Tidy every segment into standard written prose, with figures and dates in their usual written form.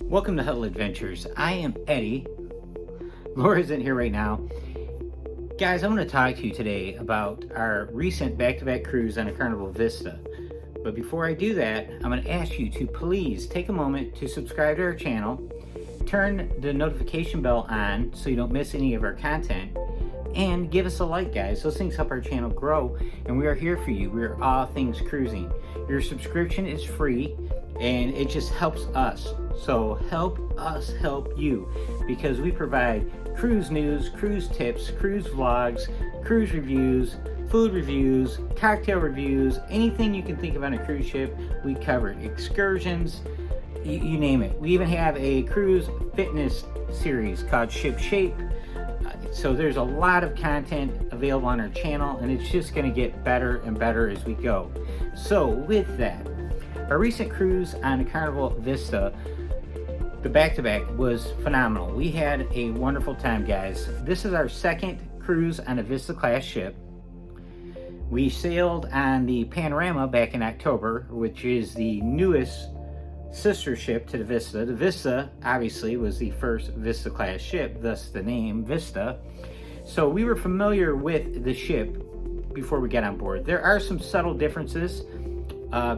Welcome to Huddle Adventures. I am Eddie. Laura isn't here right now. Guys, I want to talk to you today about our recent back-to-back cruise on a Carnival Vista. But before I do that, I'm going to ask you to please take a moment to subscribe to our channel, turn the notification bell on so you don't miss any of our content, and give us a like, guys. Those things help our channel grow, and we are here for you. We are all things cruising. Your subscription is free, and it just helps us. So help us help you, because we provide cruise news, cruise tips, cruise vlogs, cruise reviews, food reviews, cocktail reviews, anything you can think of on a cruise ship, we cover it. Excursions, you name it. We even have a cruise fitness series called Ship Shape. So there's a lot of content available on our channel, and it's just going to get better and better as we go. So with that, our recent cruise on the Carnival Vista, the back-to-back, was phenomenal. We had a wonderful time, guys. This is our second cruise on a Vista class ship. We sailed on the Panorama back in October, which is the newest sister ship to the Vista. The Vista, obviously, was the first Vista class ship, thus the name Vista. So we were familiar with the ship before we got on board. There are some subtle differences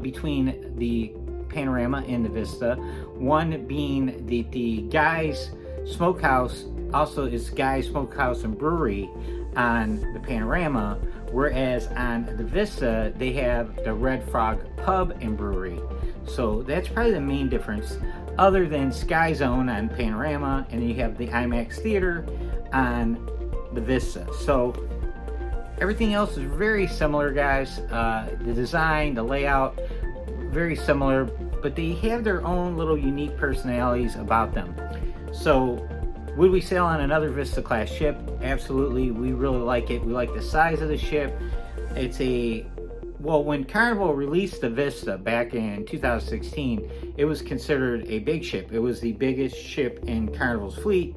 between the Panorama and the Vista. One being the Guy's Smokehouse also is Guy's Smokehouse and Brewery on the Panorama, whereas on the Vista they have the Red Frog Pub and Brewery. So that's probably the main difference, other than Sky Zone on Panorama, and then you have the IMAX Theater on the Vista. So everything else is very similar, guys. The design, the layout, very similar, but they have their own little unique personalities about them. So would we sail on another Vista class ship? Absolutely. We really like it. We like the size of the ship. Well, when Carnival released the Vista back in 2016, it was considered a big ship. It was the biggest ship in Carnival's fleet.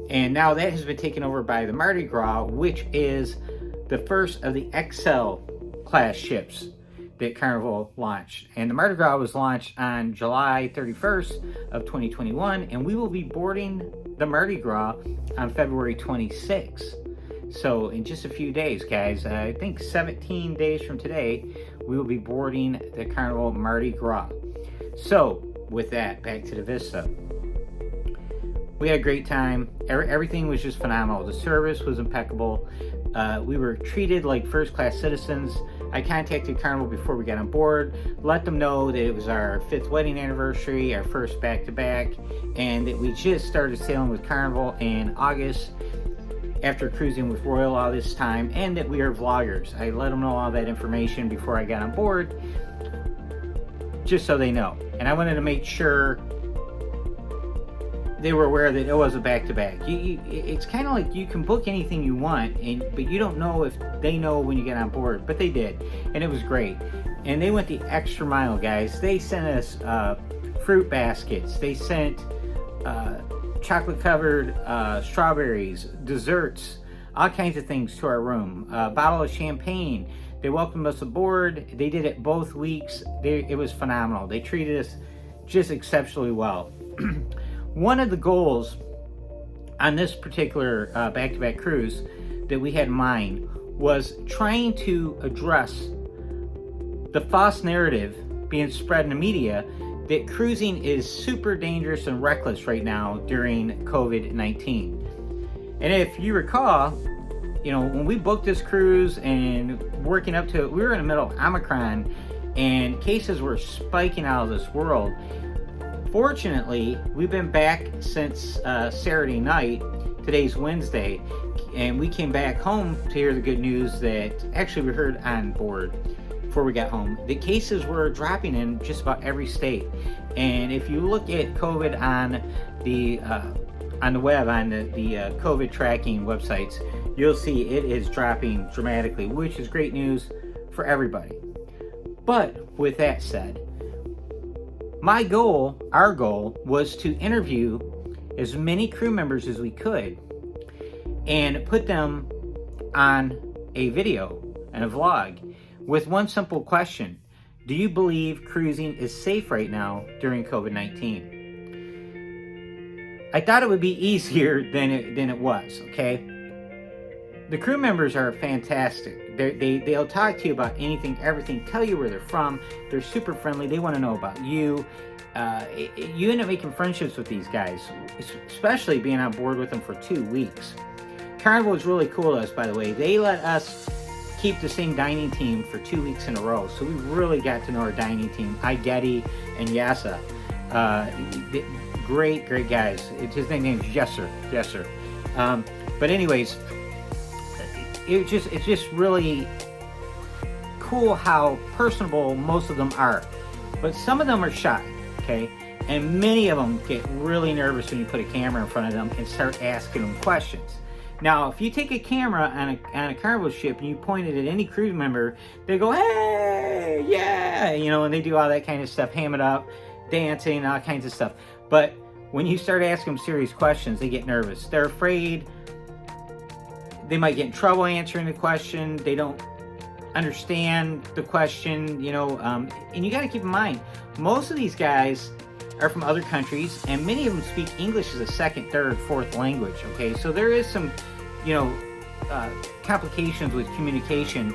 And now that has been taken over by the Mardi Gras, which is the first of the XL class ships that Carnival launched. And the Mardi Gras was launched on July 31st of 2021, and we will be boarding the Mardi Gras on February 26th. So in just a few days, guys, I think 17 days from today, we will be boarding the Carnival Mardi Gras. So with that, back to the Vista. We had a great time. Everything was just phenomenal. The service was impeccable. We were treated like first-class citizens. I contacted Carnival before we got on board, let them know that it was our 5th wedding anniversary, our first back-to-back, and that we just started sailing with Carnival in August after cruising with Royal all this time, and that we are vloggers. I let them know all that information before I got on board, just so they know. And I wanted to make sure they were aware that it was a back-to-back. It's kind of like you can book anything you want, but you don't know if they know when you get on board. But they did, and it was great. And they went the extra mile, guys. They sent us fruit baskets. They sent chocolate-covered strawberries, desserts, all kinds of things to our room. A bottle of champagne. They welcomed us aboard. They did it both weeks. It was phenomenal. They treated us just exceptionally well. One of the goals on this particular back-to-back cruise that we had in mind was trying to address the false narrative being spread in the media that cruising is super dangerous and reckless right now during COVID-19. And if you recall, when we booked this cruise and working up to it, we were in the middle of Omicron and cases were spiking out of this world. Fortunately, we've been back since Saturday night. Today's Wednesday, and we came back home to hear the good news that actually we heard on board before we got home. The cases were dropping in just about every state. And if you look at COVID on the web, on the COVID tracking websites, you'll see it is dropping dramatically, which is great news for everybody. But with that said, our goal was to interview as many crew members as we could and put them on a video and a vlog with one simple question. Do you believe cruising is safe right now during COVID-19? I thought it would be easier than it was, okay? The crew members are fantastic. They'll talk to you about anything, everything, tell you where they're from. They're super friendly. They want to know about you. You end up making friendships with these guys, especially being on board with them for 2 weeks. Carnival was really cool to us, by the way. They let us keep the same dining team for 2 weeks in a row, so we really got to know our dining team, Getty and Yasa. Great guys. His nickname's Jesser. But anyways, it's just really cool how personable most of them are. But some of them are shy, okay? And many of them get really nervous when you put a camera in front of them and start asking them questions. Now, if you take a camera on a Carnival ship and you point it at any crew member, they go, hey, yeah, and they do all that kind of stuff, ham it up, dancing, all kinds of stuff. But when you start asking them serious questions, they get nervous. They're afraid they might get in trouble answering the question. They don't understand the question, and you got to keep in mind, most of these guys are from other countries, and many of them speak English as a second, third, fourth language, okay? So there is some, complications with communication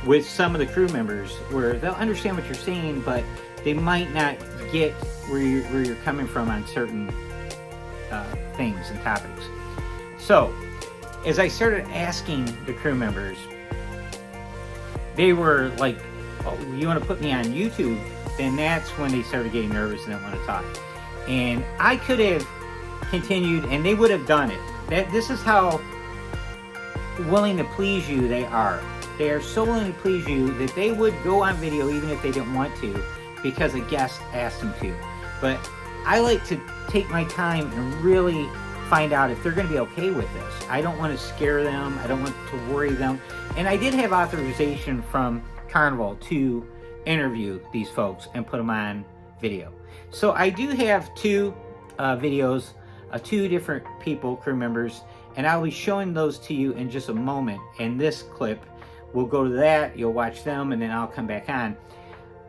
with some of the crew members where they'll understand what you're saying, but they might not get where you're coming from on certain things and topics. So, as I started asking the crew members, they were like, oh, you want to put me on YouTube? Then that's when they started getting nervous and didn't want to talk. And I could have continued, and they would have done it. This is how willing to please you they are. They are so willing to please you that they would go on video even if they didn't want to, because a guest asked them to. But I like to take my time and really find out if they're going to be okay with this. I don't want to scare them. I don't want to worry them. And I did have authorization from Carnival to interview these folks and put them on video. So I do have 2 videos, 2 different people, crew members, and I'll be showing those to you in just a moment. And this clip, we'll go to that, you'll watch them, and then I'll come back on.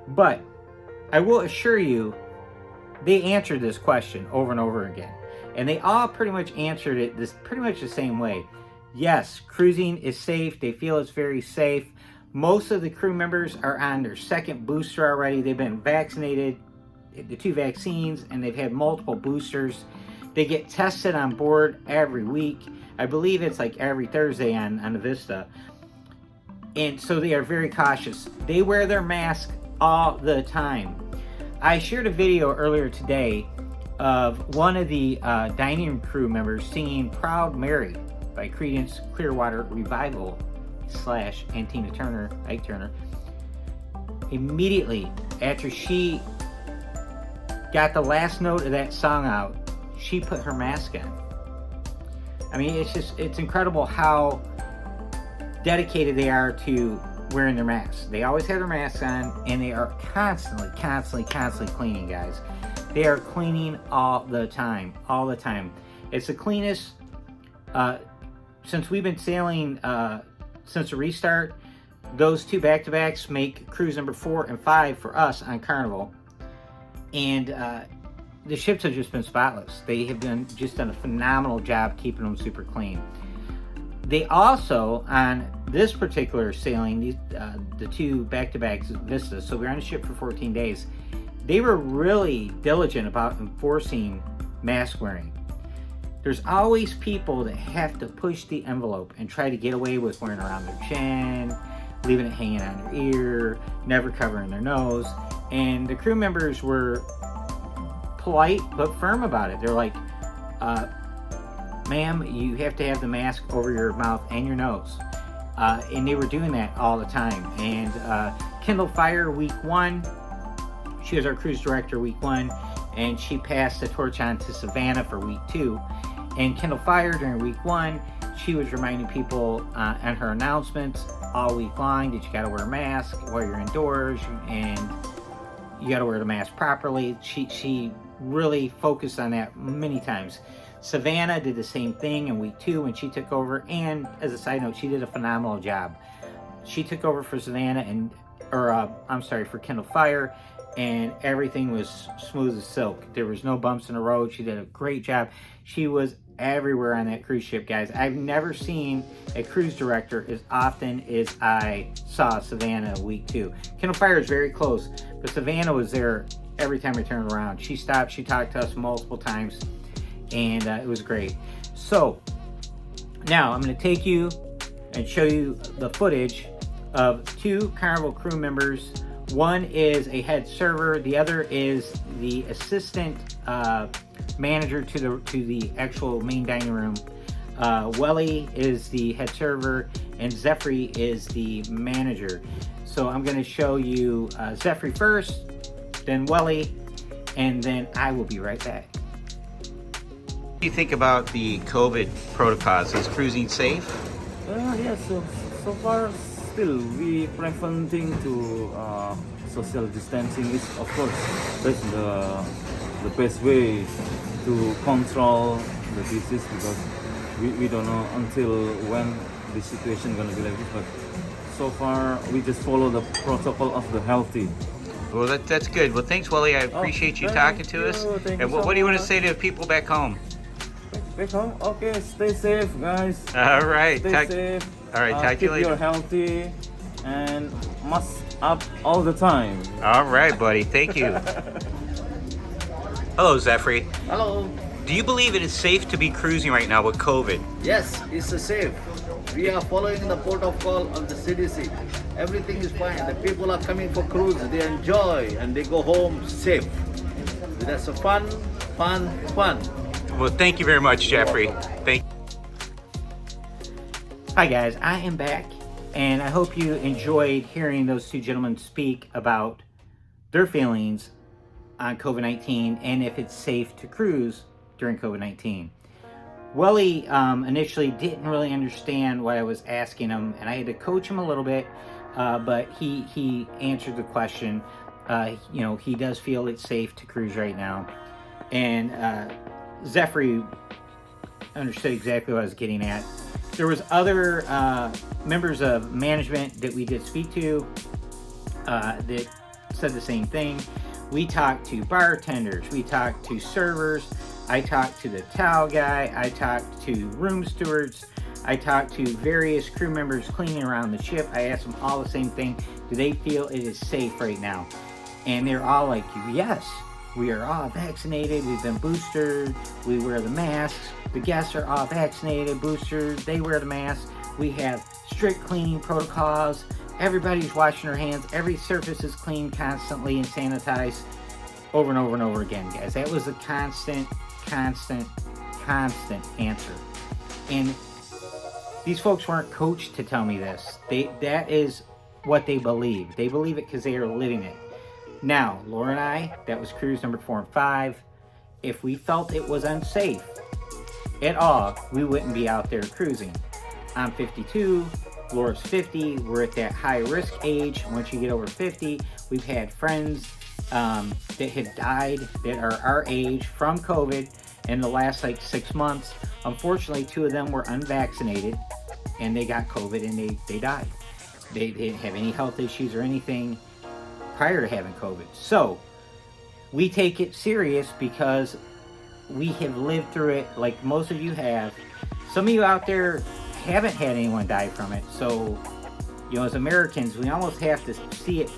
But I will assure you, they answered this question over and over again. And they all pretty much answered it pretty much the same way. Yes, cruising is safe. They feel it's very safe. Most of the crew members are on their 2nd booster already. They've been vaccinated, the 2 vaccines, and they've had multiple boosters. They get tested on board every week. I believe it's like every Thursday on the Vista. And so they are very cautious. They wear their mask all the time. I shared a video earlier today of one of the dining crew members singing Proud Mary by Creedence Clearwater Revival / Ike Turner. Immediately after she got the last note of that song out, she put her mask on. I mean, it's incredible how dedicated they are to wearing their masks. They always have their masks on, and they are constantly cleaning, guys. They are cleaning all the time. It's the cleanest, since we've been sailing, since the restart. Those 2 back-to-backs make cruise number 4 and 5 for us on Carnival. And the ships have just been spotless. They have done a phenomenal job keeping them super clean. They also, on this particular sailing, the 2 back-to-backs Vista, so we were on the ship for 14 days, they were really diligent about enforcing mask wearing. There's always people that have to push the envelope and try to get away with wearing around their chin, leaving it hanging on their ear, never covering their nose. And the crew members were polite but firm about it. They're like, ma'am, you have to have the mask over your mouth and your nose. And they were doing that all the time. And Kindle Fire week 1, she was our cruise director week 1, and she passed the torch on to Savannah for week 2. And Kindle Fire during week 1, she was reminding people on her announcements all week long that you got to wear a mask while you're indoors, and you got to wear the mask properly. She really focused on that many times. Savannah did the same thing in week 2 when she took over, and as a side note, she did a phenomenal job. She took over for Savannah for Kindle Fire, and everything was smooth as silk. There was no bumps in the road. She did a great job. She was everywhere on that cruise ship, guys. I've never seen a cruise director as often as I saw Savannah week 2. Kendall Fire is very close, but Savannah was there every time I turned around. She stopped, she talked to us multiple times, and it was great. So now I'm going to take you and show you the footage of 2 Carnival crew members. One is a head server, the other is the assistant manager to the actual main dining room. Welly is the head server, and Zephyr is the manager. So I'm going to show you Zephyr first, then Welly, and then I will be right back. What do you think about the COVID protocols? Is cruising safe? Yes, so far still we preferring to social distancing is of course that's the best way to control the disease, because we don't know until when the situation gonna be like this, but so far we just follow the protocol of the healthy. Well, that's good. Well, thanks, Welly. I appreciate you talking to us. And what do you want to say to people back home? Back home? Okay, stay safe, guys. All right. Stay safe. All right, talk to you later. Keep you healthy and mask up all the time. All right, buddy. Thank you. Hello, Zephyr. Hello. Do you believe it is safe to be cruising right now with COVID? Yes, it's safe. We are following the protocol of the CDC. Everything is fine. The people are coming for cruise. They enjoy and they go home safe. That's a fun. Well, thank you very much, Jeffrey. Thank you. Hi, guys. I am back, and I hope you enjoyed hearing those 2 gentlemen speak about their feelings on COVID-19 and if it's safe to cruise during COVID-19. Welly initially didn't really understand what I was asking him, and I had to coach him a little bit, but he answered the question. He does feel it's safe to cruise right now. And Zephyr understood exactly what I was getting at. There was other members of management that we did speak to that said the same thing. We talked to bartenders, we talked to servers, I talked to the towel guy, I talked to room stewards, I talked to various crew members cleaning around the ship. I asked them all the same thing. Do they feel it is safe right now? And they're all like, yes, we are all vaccinated, we've been boosted, we wear the masks, the guests are all vaccinated, boosted, they wear the masks, we have strict cleaning protocols, everybody's washing their hands, every surface is cleaned constantly and sanitized over and over and over again, guys. That was a constant answer. And these folks weren't coached to tell me this. That is what they believe. They believe it because they are living it. Now, Laura and I, that was cruise number 4 and 5. If we felt it was unsafe at all, we wouldn't be out there cruising. I'm 52, Laura's 50. We're at that high risk age. Once you get over 50, we've had friends that have died that are our age from COVID in the last 6 months. Unfortunately, 2 of them were unvaccinated and they got COVID and they died. They didn't have any health issues or anything prior to having COVID. So we take it serious because we have lived through it like most of you have. Some of you out there haven't had anyone die from it. So, as Americans, we almost have to see it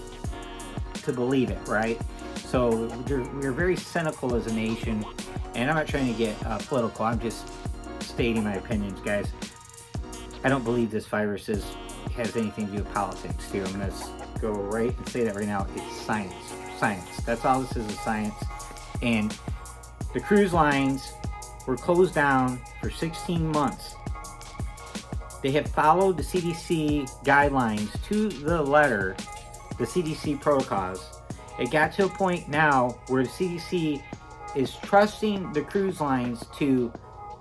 to believe it, right? So we're very cynical as a nation, and I'm not trying to get political. I'm just stating my opinions, guys. I don't believe this virus has anything to do with politics, too. I'm going to go right and say that right now. It's science. That's all this is science. And the cruise lines were closed down for 16 months. They have followed the CDC guidelines to the letter, the CDC protocols. It got to a point now where the CDC is trusting the cruise lines to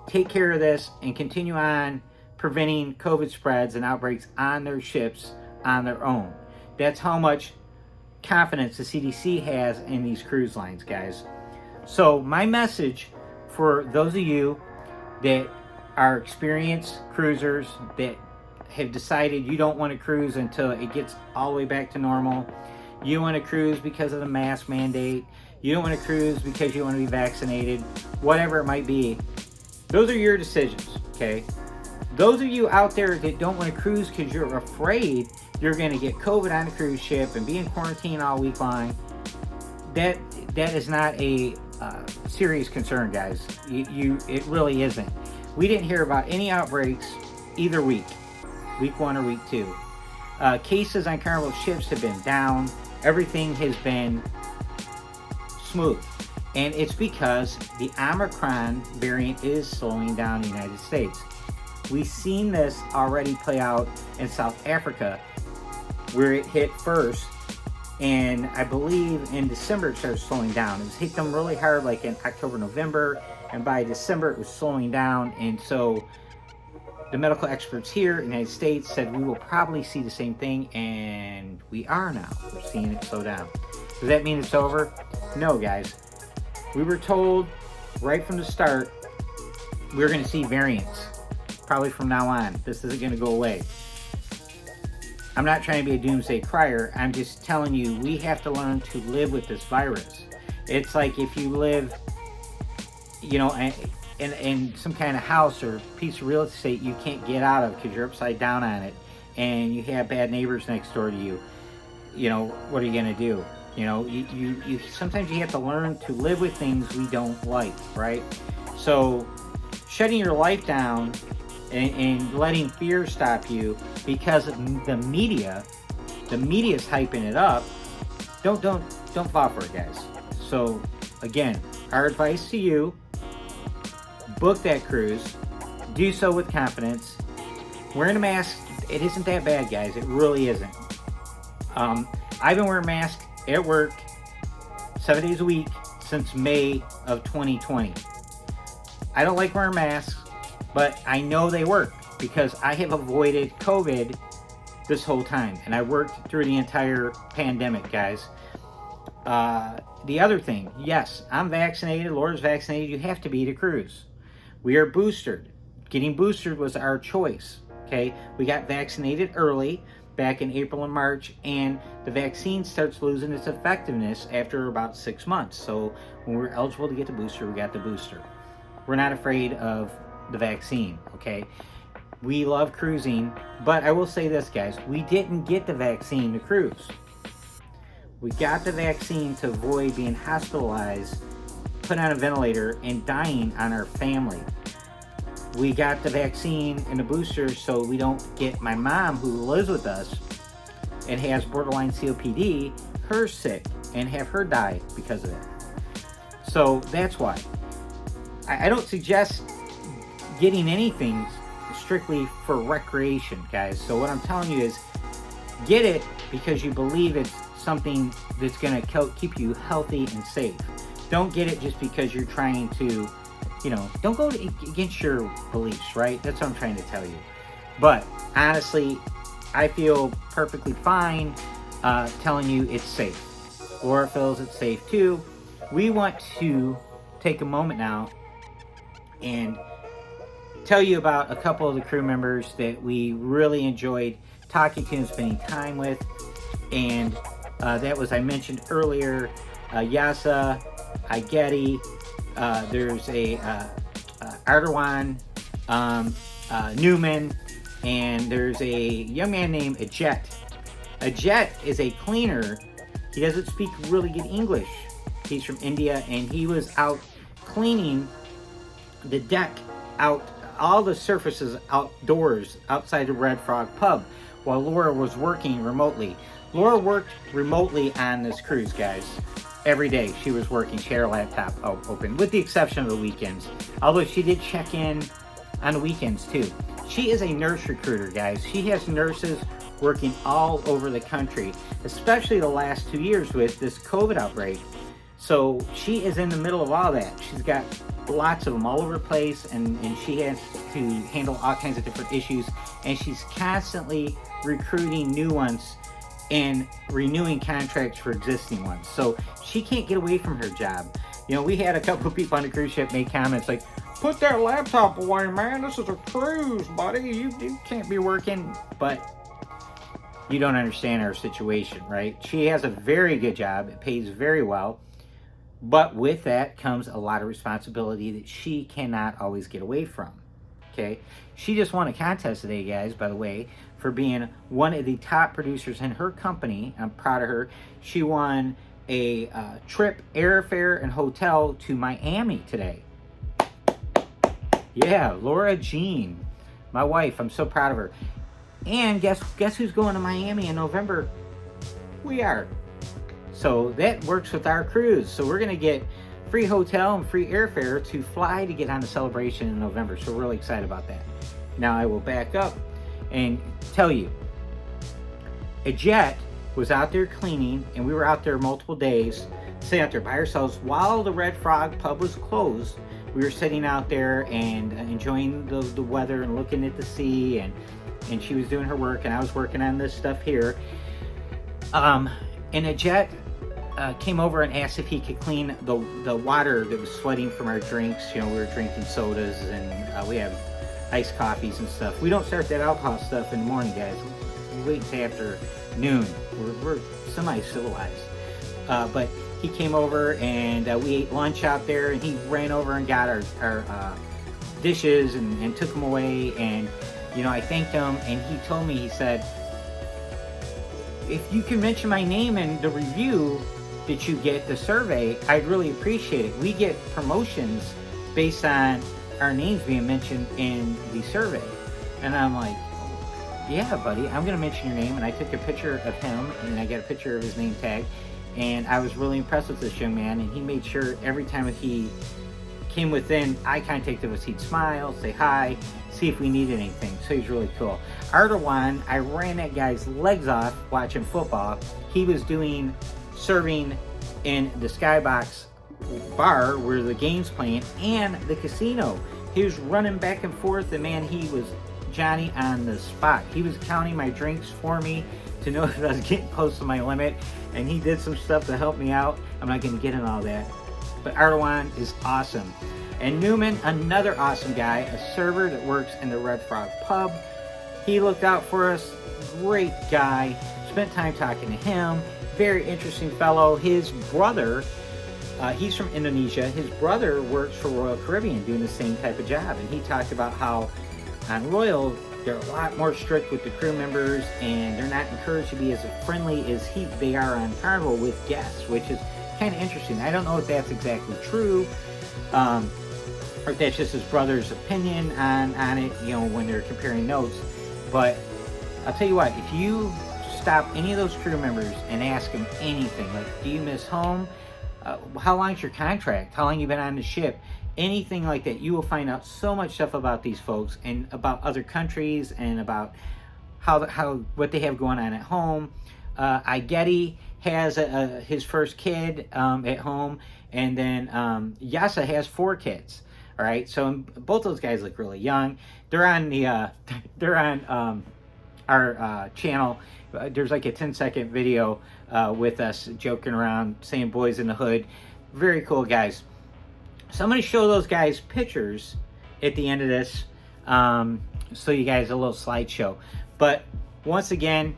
take care of this and continue on preventing COVID spreads and outbreaks on their ships on their own. That's how much confidence the CDC has in these cruise lines, guys. So my message for those of you that are experienced cruisers that have decided you don't want to cruise until it gets all the way back to normal, You want to cruise because of the mask mandate. You don't want to cruise because you want to be vaccinated. Whatever it might be. Those are your decisions, okay? Those of you out there that don't want to cruise because you're afraid you're going to get COVID on the cruise ship and be in quarantine all week long, that is not a serious concern, guys. It really isn't. We didn't hear about any outbreaks either week 1 or week 2. Cases on Carnival ships have been down. Everything has been smooth. And it's because the Omicron variant is slowing down the United States. We've seen this already play out in South Africa, where it hit first. And I believe in December it started slowing down. It was hit them really hard like in October, November. And by December it was slowing down. And so the medical experts here in the United States said we will probably see the same thing. And we are now. We're seeing it slow down. Does that mean it's over? No, guys. We were told right from the start we were going to see variants. Probably from now on. This isn't going to go away. I'm not trying to be a doomsday crier. I'm just telling you, we have to learn to live with this virus. It's like if you live, you know, in some kind of house or piece of real estate you can't get out of because you're upside down on it, and you have bad neighbors next door to you. You know, what are you going to do? You know, you sometimes you have to learn to live with things we don't like, right? So shutting your life down and letting fear stop you because the media is hyping it up. Don't fall for it, guys. So again, our advice to you: book that cruise, do so with confidence. Wearing a mask, it isn't that bad, guys. It really isn't. I've been wearing a mask at work 7 days a week since May of 2020. I don't like wearing masks, but I know they work because I have avoided COVID this whole time, and I worked through the entire pandemic, guys. The other thing, yes, I'm vaccinated, Laura's vaccinated. You have to be to cruise. We are boosted. Getting boosted was our choice, okay? We got vaccinated early back in April and March, and the vaccine starts losing its effectiveness after about 6 months. So when we're eligible to get the booster, we got the booster. We're not afraid of the vaccine, okay? We love cruising, but I will say this, guys, we didn't get the vaccine to cruise. We got the vaccine to avoid being hospitalized, put on a ventilator, and dying on our family. We got the vaccine and the booster so we don't get my mom, who lives with us and has borderline COPD, her sick and have her die because of it. So that's why. I don't suggest getting anything strictly for recreation, guys. So what I'm telling you is get it because you believe it's something that's going to keep you healthy and safe. Don't get it just because you're trying to, you know, don't go against your beliefs, right? That's what I'm trying to tell you. But honestly, I feel perfectly fine telling you it's safe. Laura feels it's safe too. We want to take a moment now and tell you about a couple of the crew members that we really enjoyed talking to and spending time with. And that was, I mentioned earlier, Yasa, Igeti, there's a Ardawan, Newman, and there's a young man named Ajet. Ajet is a cleaner. He doesn't speak really good English. He's from India, and he was out cleaning the deck out, all the surfaces outdoors outside the Red Frog pub while Laura was working remotely. Laura worked remotely on this cruise, guys. Every day she was working. She had her laptop open, with the exception of the weekends. Although she did check in on the weekends too. She is a nurse recruiter, guys. She has nurses working all over the country, especially the last 2 years with this COVID outbreak. So she is in the middle of all that. She's got lots of them all over the place, and she has to handle all kinds of different issues, and she's constantly recruiting new ones and renewing contracts for existing ones. So she can't get away from her job. You know, we had a couple of people on the cruise ship make comments like, "Put that laptop away, man. This is a cruise, buddy. You can't be working." But you don't understand our situation, right? She has a very good job. It pays very well. But with that comes a lot of responsibility that she cannot always get away from. Okay? She just won a contest today, guys, by the way, for being one of the top producers in her company. I'm proud of her. She won a trip, airfare, and hotel to Miami today. Yeah, Laura Jean, my wife. I'm so proud of her. And guess who's going to Miami in November? We are. So that works with our cruise. So we're going to get free hotel and free airfare to fly to get on the celebration in November. So we're really excited about that. Now I will back up and tell you, a jet was out there cleaning, and we were out there multiple days, sitting out there by ourselves while the Red Frog pub was closed. We were sitting out there and enjoying the weather and looking at the sea, and she was doing her work, and I was working on this stuff here. And a jet came over and asked if he could clean the water that was sweating from our drinks. You know, we were drinking sodas, and we have iced coffees and stuff. We don't start that alcohol stuff in the morning, guys. We wait until after noon. We're semi-civilized. But he came over, and we ate lunch out there, and he ran over and got our dishes and took them away. And, you know, I thanked him, and he told me, he said, if you can mention my name in the review that you get, the survey, I'd really appreciate it. We get promotions based on our names being mentioned in the survey. And I'm like, yeah, buddy, I'm going to mention your name. And I took a picture of him, and I got a picture of his name tag. And I was really impressed with this young man. And he made sure every time he came within eye contact of us, he'd smile, say hi, see if we needed anything. So he's really cool. Ardawan, I ran that guy's legs off watching football. He was serving in the Skybox bar where the game's playing, and the casino. He was running back and forth, and man, he was Johnny on the spot. He was counting my drinks for me to know if I was getting close to my limit, and he did some stuff to help me out. I'm not going to get into all that, but Ardawan is awesome. And Newman, another awesome guy, a server that works in the Red Frog pub. He looked out for us. Great guy. Spent time talking to him. Very interesting fellow. His brother, he's from Indonesia. His brother works for Royal Caribbean doing the same type of job. And he talked about how on Royal, they're a lot more strict with the crew members, and they're not encouraged to be as friendly as they are on Carnival with guests, which is kind of interesting. I don't know if that's exactly true, or if that's just his brother's opinion on it, you know, when they're comparing notes. But I'll tell you what, if you stop any of those crew members and ask them anything, like, do you miss home? How long's your contract? How long you been on the ship? Anything like that, you will find out so much stuff about these folks and about other countries and about what they have going on at home. Igeti has his first kid at home, and then Yasa has 4 kids. All right, so both those guys look really young. They're on our channel. There's like a 10-second video with us joking around, saying "boys in the hood." Very cool guys. So I'm going to show those guys pictures at the end of this, so you guys a little slideshow. But once again,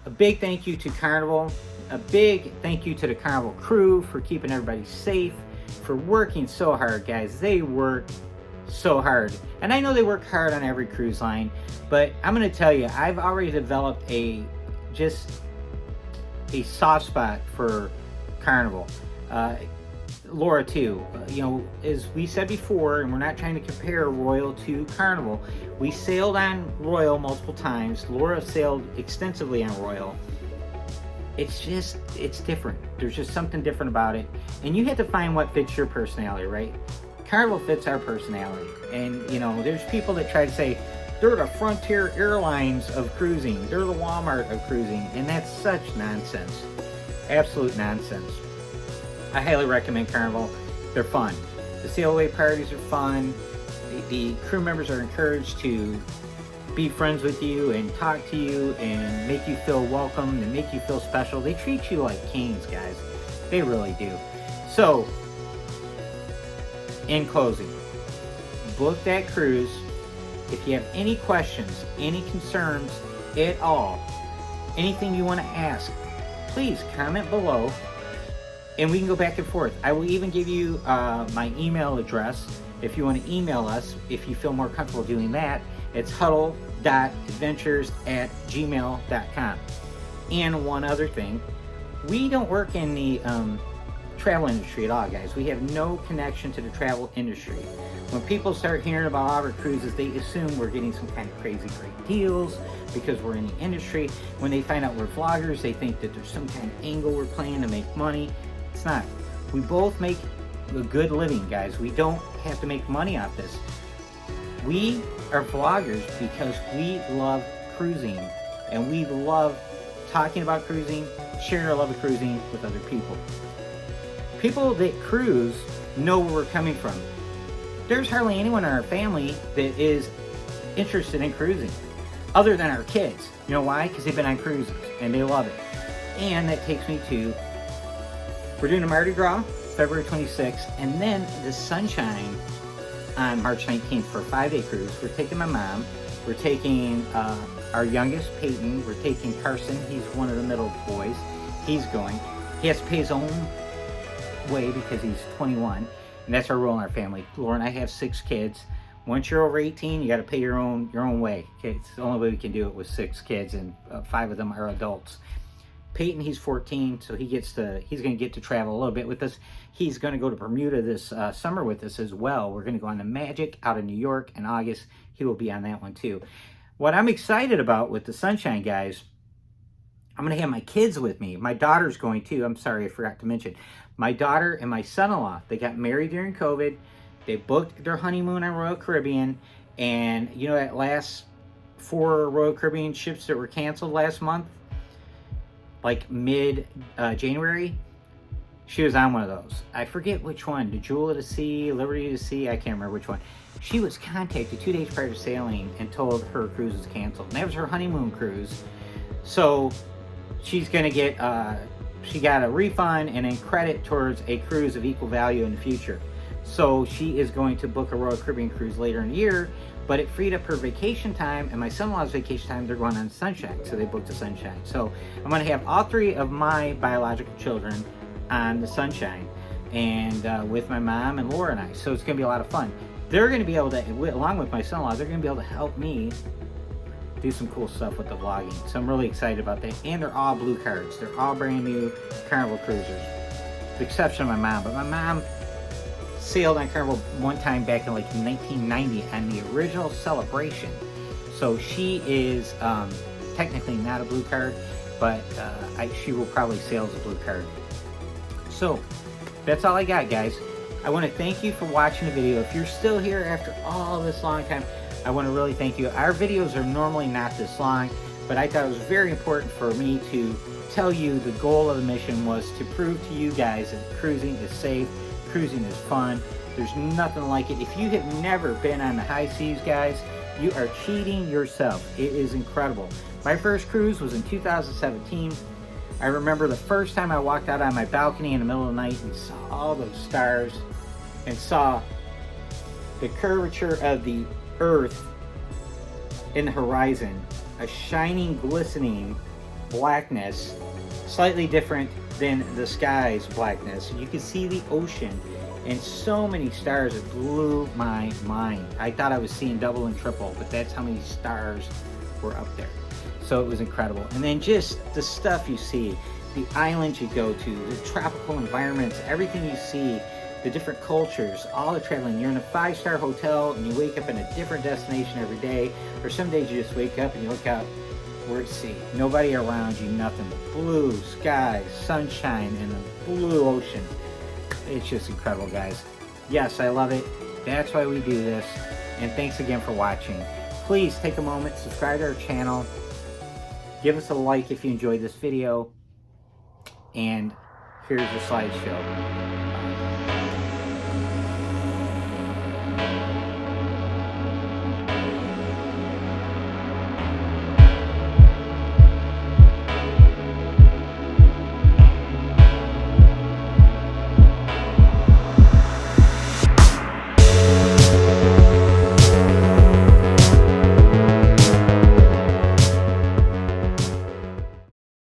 a big thank you to Carnival. A big thank you to the Carnival crew for keeping everybody safe, for working so hard, guys. They work so hard. And I know they work hard on every cruise line, but I'm going to tell you, I've already developed just a soft spot for Carnival. Laura too. You know, as we said before, and we're not trying to compare Royal to Carnival, we sailed on Royal multiple times. Laura sailed extensively on Royal. It's different. There's just something different about it. And you have to find what fits your personality, right? Carnival fits our personality. And, you know, there's people that try to say, they're the Frontier Airlines of cruising. They're the Walmart of cruising. And that's such nonsense. Absolute nonsense. I highly recommend Carnival. They're fun. The sail away parties are fun. The crew members are encouraged to be friends with you and talk to you and make you feel welcome and make you feel special. They treat you like kings, guys. They really do. So, in closing, book that cruise. If you have any questions, any concerns at all, anything you want to ask, please comment below and we can go back and forth. I will even give you my email address if you want to email us, if you feel more comfortable doing that. It's huddle.adventures@gmail.com. And one other thing, we don't work in the travel industry at all, guys. We have no connection to the travel industry. When people start hearing about our cruises, they assume we're getting some kind of crazy great deals because we're in the industry. When they find out we're vloggers, they think that there's some kind of angle we're playing to make money. It's not. We both make a good living, guys. We don't have to make money off this. We are vloggers because we love cruising and we love talking about cruising, sharing our love of cruising with other people. People that cruise know where we're coming from. There's hardly anyone in our family that is interested in cruising other than our kids. You know why? Because they've been on cruises and they love it. And that takes me to, we're doing a Mardi Gras February 26th, and then the Sunshine on March 19th for a 5-day cruise. We're taking my mom, we're taking our youngest, Peyton, we're taking Carson, he's one of the middle boys, he's going. He has to pay his own way because he's 21, and that's our rule in our family. Laura and I have 6 kids. Once you're over 18, you got to pay your own way. Okay, it's the only way we can do it with 6 kids, and 5 of them are adults. Peyton, he's 14, so he's going to get to travel a little bit with us. He's going to go to Bermuda this summer with us as well. We're going to go on the Magic out of New York in August. He will be on that one too. What I'm excited about with the Sunshine, guys, I'm going to have my kids with me. My daughter's going too. I'm sorry, I forgot to mention. My daughter and my son-in-law, they got married during COVID. They booked their honeymoon on Royal Caribbean. And you know that last 4 Royal Caribbean ships that were canceled last month? Like mid-January, she was on one of those. I forget which one, the Jewel of the Sea, Liberty of the Sea, I can't remember which one. She was contacted 2 days prior to sailing and told her cruise was canceled. And that was her honeymoon cruise. So she's gonna get, she got a refund and then credit towards a cruise of equal value in the future. So she is going to book a Royal Caribbean cruise later in the year, but it freed up her vacation time and my son-in-law's vacation time. They're going on Sunshine, so they booked the Sunshine. So I'm going to have all 3 of my biological children on the Sunshine, and with my mom and Laura and I. So it's going to be a lot of fun. They're going to be able to, along with my son-in-law, they're going to be able to help me do some cool stuff with the vlogging. So I'm really excited about that. And they're all blue cards. They're all brand new Carnival cruisers, with the exception of my mom. But my mom sailed on Carnival one time back in like 1990 on the original Celebration. So she is technically not a blue card, but she will probably sail as a blue card. So that's all I got, guys. I want to thank you for watching the video. If you're still here after all this long time, I want to really thank you. Our videos are normally not this long, but I thought it was very important for me to tell you the goal of the mission was to prove to you guys that cruising is safe, cruising is fun. There's nothing like it. If you have never been on the high seas, guys, you are cheating yourself. It is incredible. My first cruise was in 2017. I remember the first time I walked out on my balcony in the middle of the night and saw all those stars and saw the curvature of the earth in the horizon, a shining, glistening blackness, slightly different than the sky's blackness. You could see the ocean and so many stars. It blew my mind. I thought I was seeing double and triple, but that's how many stars were up there. So it was incredible. And then just the stuff you see, the islands you go to, the tropical environments, everything you see, the different cultures, all the traveling. You're in a 5-star hotel and you wake up in a different destination every day, or some days you just wake up and you look out, where's the sea? Nobody around you, nothing but blue skies, sunshine, and a blue ocean. It's just incredible, guys. Yes, I love it. That's why we do this. And thanks again for watching. Please take a moment, subscribe to our channel, give us a like if you enjoyed this video, and here's the slideshow.